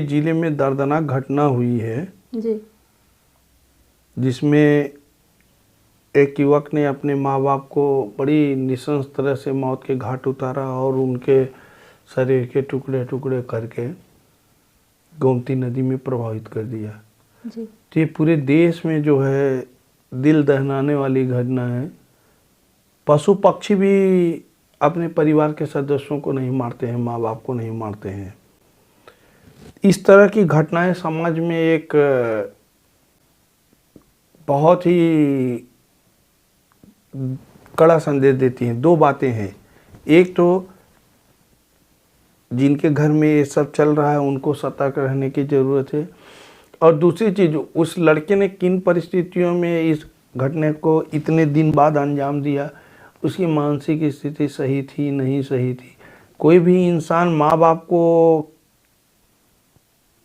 जिले में दर्दनाक घटना हुई है जी। जिसमें एक युवक ने अपने माँ बाप को बड़ी निशंस तरह से मौत के घाट उतारा और उनके शरीर के टुकड़े टुकड़े करके गोमती नदी में प्रभावित कर दिया। जी। तो ये पूरे देश में जो है दिल दहलाने वाली घटना है। पशु पक्षी भी अपने परिवार के सदस्यों को नहीं मारते हैं, माँ बाप को नहीं मारते हैं। इस तरह की घटनाएं समाज में एक बहुत ही कड़ा संदेश देती हैं। दो बातें हैं, एक तो जिनके घर में ये सब चल रहा है उनको सतर्क रहने की ज़रूरत है, और दूसरी चीज़ उस लड़के ने किन परिस्थितियों में इस घटना को इतने दिन बाद अंजाम दिया, उसकी मानसिक स्थिति सही थी नहीं सही थी। कोई भी इंसान माँ बाप को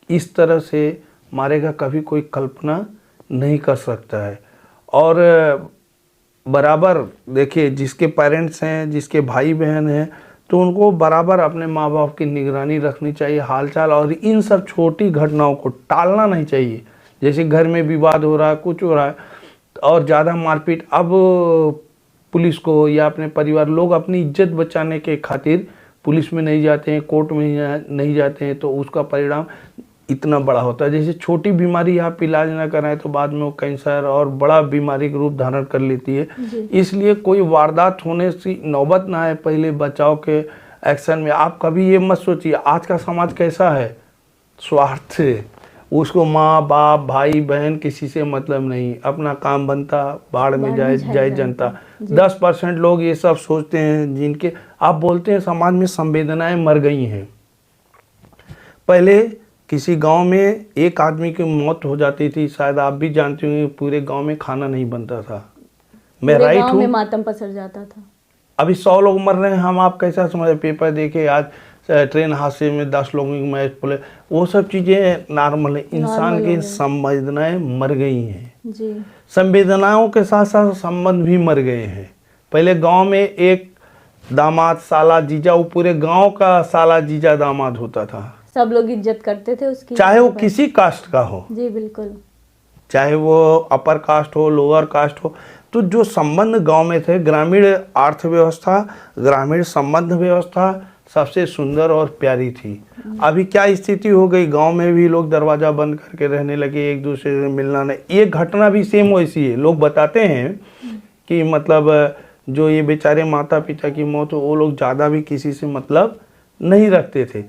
इस तरह से मारेगा कभी कोई कल्पना नहीं कर सकता है। और बराबर देखिए, जिसके पेरेंट्स हैं, जिसके भाई बहन हैं, तो उनको बराबर अपने माँ बाप की निगरानी रखनी चाहिए, हालचाल, और इन सब छोटी घटनाओं को टालना नहीं चाहिए। जैसे घर में विवाद हो रहा है, कुछ हो रहा है और ज़्यादा मारपीट, अब पुलिस को या अपने परिवार लोग अपनी इज्जत बचाने के खातिर पुलिस में नहीं जाते हैं, कोर्ट में नहीं जाते हैं, तो उसका परिणाम इतना बड़ा होता है। जैसे छोटी बीमारी आप इलाज ना कराएं तो बाद में वो कैंसर और बड़ा बीमारी का रूप धारण कर लेती है। इसलिए कोई वारदात होने से नौबत ना आए, पहले बचाव के एक्शन में आप कभी ये मत सोचिए। आज का समाज कैसा है, स्वार्थ से, उसको माँ बाप भाई बहन किसी से मतलब नहीं, अपना काम बनता बाढ़ में जाए जनता। 10% लोग ये सब सोचते हैं, जिनके आप बोलते हैं समाज में संवेदनाएं मर गई हैं। पहले किसी गांव में एक आदमी की मौत हो जाती थी, शायद आप भी जानते होंगे, पूरे गांव में खाना नहीं बनता था। मैं राइट हूँ? में मातम पसर जाता था। अभी 100 लोग मर रहे हैं, हम आप कैसा समझे? पेपर देखे आज ट्रेन हादसे में 10 लोगों की मैच पुले, वो सब चीज़ें नॉर्मल है। इंसान की संवेदनाएं मर गई हैं जी। संवेदनाओं के साथ साथ संबंध भी मर गए हैं। पहले गांव में एक दामाद साला जीजा, वो पूरे गांव का साला जीजा दामाद होता था, सब लोग इज्जत करते थे उसकी, चाहे वो किसी कास्ट का हो। जी बिल्कुल। चाहे वो अपर कास्ट हो, लोअर कास्ट हो। तो जो संबंध गांव में थे, ग्रामीण अर्थव्यवस्था, ग्रामीण संबंध व्यवस्था सबसे सुंदर और प्यारी थी। अभी क्या स्थिति हो गई, गांव में भी लोग दरवाजा बंद करके रहने लगे, एक दूसरे से मिलना नहीं। ये घटना भी सेम वैसी है। लोग बताते हैं कि मतलब जो ये बेचारे माता पिता की मौत हो, वो लोग ज़्यादा भी किसी से मतलब नहीं रखते थे।